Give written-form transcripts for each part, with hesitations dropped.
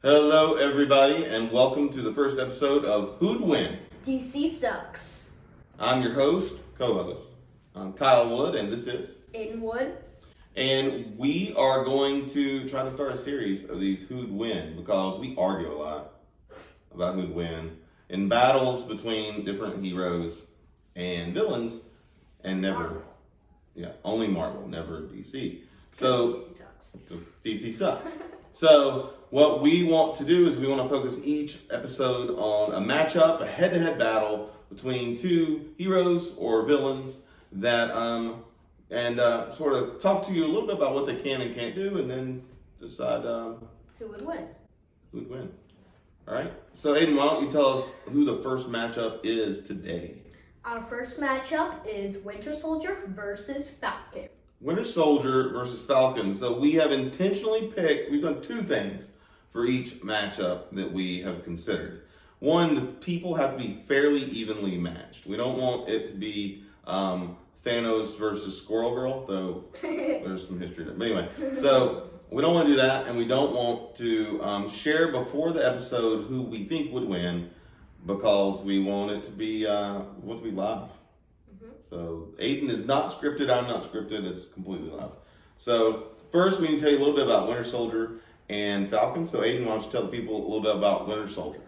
Hello, everybody, and welcome to the first episode of Who'd Win? DC Sucks. I'm your host, co-host. I'm Kyle Wood, and this is Aidan Wood. And we are going to try to start a series of these Who'd Win because we argue a lot about who'd win in battles between different heroes and villains, and never, only Marvel, never DC. So DC sucks. just DC sucks. So what we want to do is we want to focus each episode on a matchup, a head-to-head battle between two heroes or villains that sort of talk to you a little bit about what they can and can't do, and then decide Who would win? who would win. All right. So Aidan, why don't you tell us who the first matchup is today? Our first matchup is Winter Soldier versus Falcon. Winter Soldier versus Falcon. So we have intentionally picked, we've done two things for each matchup that we have considered. One, the people have to be fairly evenly matched. We don't want it to be Thanos versus Squirrel Girl, though there's some history there. But anyway, so we don't want to do that, and we don't want to share before the episode who we think would win because we want it to be, live. So Aidan is not scripted, I'm not scripted, it's completely live. So first we need to tell you a little bit about Winter Soldier and Falcon. So Aidan, why don't you tell the people a little bit about Winter Soldier?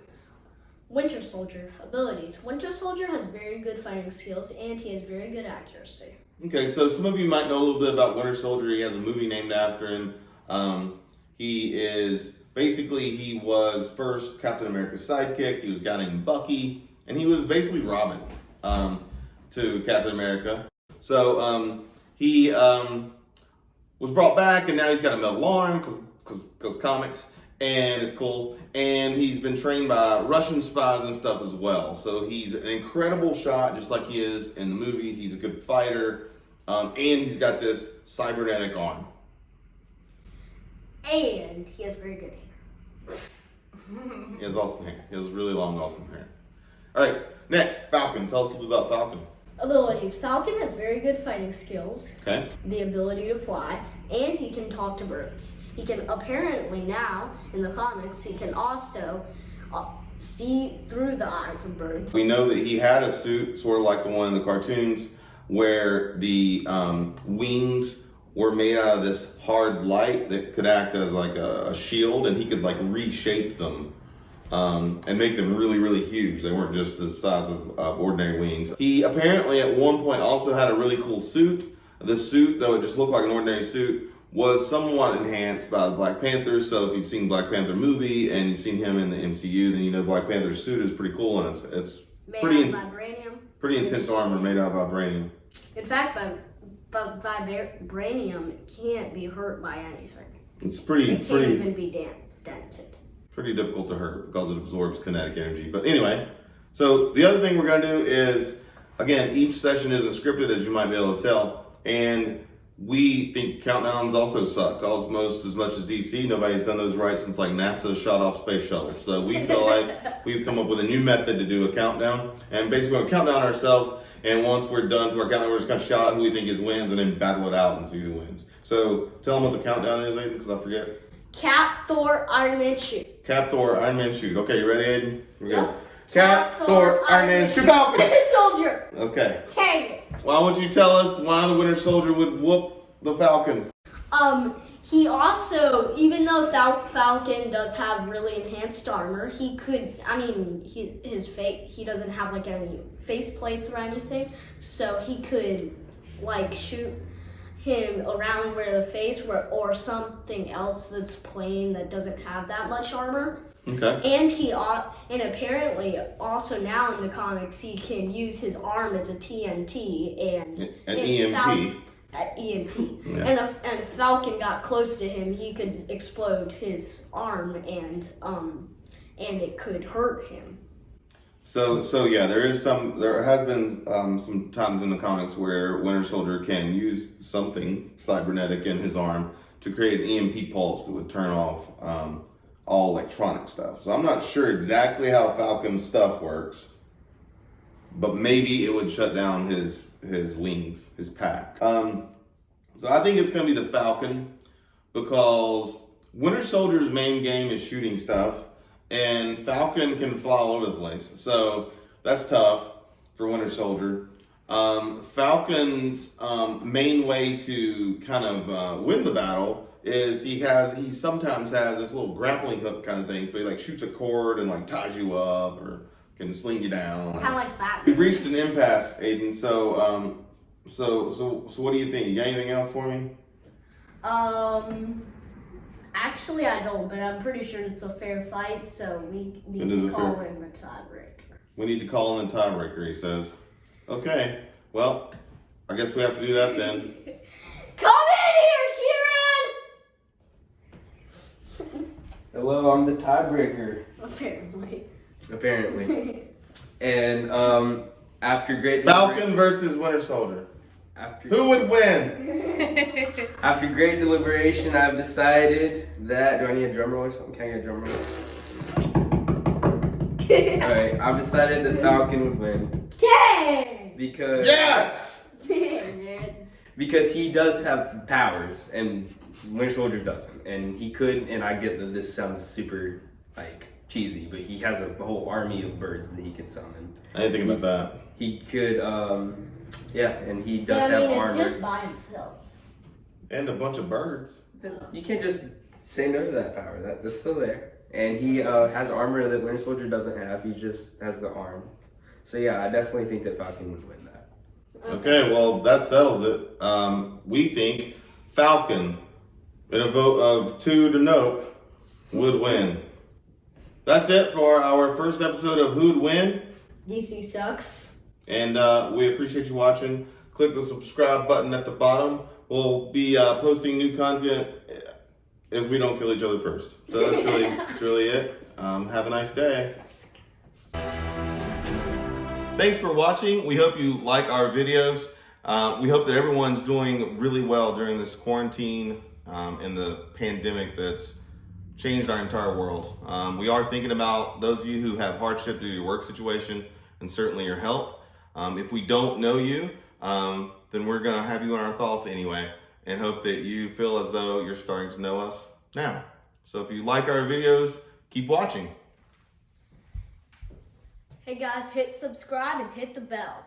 Winter Soldier abilities. Winter Soldier has very good fighting skills and he has very good accuracy. Okay, so some of you might know a little bit about Winter Soldier. He has a movie named after him. He was first Captain America's sidekick. He was a guy named Bucky, and he was basically Robin to Captain America. So he was brought back, and now he's got a metal arm because comics, and it's cool. And he's been trained by Russian spies and stuff as well. So he's an incredible shot, just like he is in the movie. He's a good fighter, and he's got this cybernetic arm. And he has very good hair. He has awesome hair. He has really long, awesome hair. All right, next, Falcon. Tell us a little bit about Falcon. Abilities. Falcon has very good fighting skills. Okay. The ability to fly, and he can talk to birds. He can apparently now, in the comics, he can also see through the eyes of birds. We know that he had a suit, sort of like the one in the cartoons, where the wings were made out of this hard light that could act as like a shield, and he could like reshape them and make them really, really huge. They weren't just the size of ordinary wings. He apparently at one point also had a really cool suit. The suit, though it just looked like an ordinary suit, was somewhat enhanced by the Black Panther. So if you've seen Black Panther movie and you've seen him in the MCU, then you know Black Panther's suit is pretty cool, and it's made out of vibranium. Pretty intense armor made out of vibranium. In fact, vibranium can't be hurt by anything. It's pretty. It can't even be dented. Pretty difficult to hurt because it absorbs kinetic energy. But anyway, so the other thing we're going to do is, again, each session isn't scripted, as you might be able to tell, and we think countdowns also suck. Almost as much as DC, nobody's done those right since like NASA shot off space shuttles. So we feel like we've come up with a new method to do a countdown, and basically we're going to count down ourselves. And once we're done to our countdown, we're just going to shout out who we think is wins and then battle it out and see who wins. So tell them what the countdown is, Aidan, because I forget. Cap, Thor, Iron Man, shoot. Cap, Thor, Iron Man, shoot. Okay, you ready, Aidan? Here we go. Yep. Cap, Thor, Iron Man, shoot. Falcon! Winter Soldier! Okay. Dang it! Why don't you tell us why the Winter Soldier would whoop the Falcon? He also, even though Falcon does have really enhanced armor, he doesn't have like any face plates or anything, so he could like shoot him around where the face or something else that's plain that doesn't have that much armor. Okay. And apparently also now in the comics he can use his arm as a TNT and an EMP. EMP. Yeah. And if Falcon got close to him, he could explode his arm and it could hurt him. So yeah, there has been some times in the comics where Winter Soldier can use something cybernetic in his arm to create an EMP pulse that would turn off all electronic stuff. So I'm not sure exactly how Falcon's stuff works, but maybe it would shut down his wings, his pack. So I think it's going to be the Falcon because Winter Soldier's main game is shooting stuff, and Falcon can fly all over the place. So that's tough for Winter Soldier. Falcon's main way to kind of win the battle is he sometimes has this little grappling hook kind of thing. So he like shoots a cord and like ties you up or can sling you down. Kind of like that. We've reached an impasse, Aidan. So what do you think? You got anything else for me? Actually, I don't, but I'm pretty sure it's a fair fight, so we need to call in the tiebreaker. We need to call in the tiebreaker, he says. Okay, well, I guess we have to do that then. Come in here, Kieran! Hello, I'm the tiebreaker. Apparently. And after great Falcon versus Winter Soldier. Who would win? After great deliberation, I've decided that. Do I need a drum roll or something? Can I get a drum roll? Alright, I've decided that Falcon would win. Okay! Because. Yes! Because he does have powers, and Winter Soldier doesn't. And he could, and I get that this sounds super, like, cheesy, but he has a whole army of birds that he could summon. I didn't think about that. He could, yeah, and he does have armor. It's just by himself. And a bunch of birds. You can't just say no to that power. That's still there. And he has armor that Winter Soldier doesn't have. He just has the arm. So yeah, I definitely think that Falcon would win that. Okay, well, that settles it. We think Falcon, in a vote of 2 to nope, would win. That's it for our first episode of Who'd Win. DC sucks. And we appreciate you watching. Click the subscribe button at the bottom. We'll be posting new content if we don't kill each other first. So that's really it. Have a nice day. Thanks for watching. We hope you like our videos. We hope that everyone's doing really well during this quarantine and the pandemic that's changed our entire world. We are thinking about those of you who have hardship due to your work situation and certainly your health. If we don't know you, then we're gonna have you in our thoughts anyway and hope that you feel as though you're starting to know us now. So if you like our videos, keep watching. Hey guys, hit subscribe and hit the bell.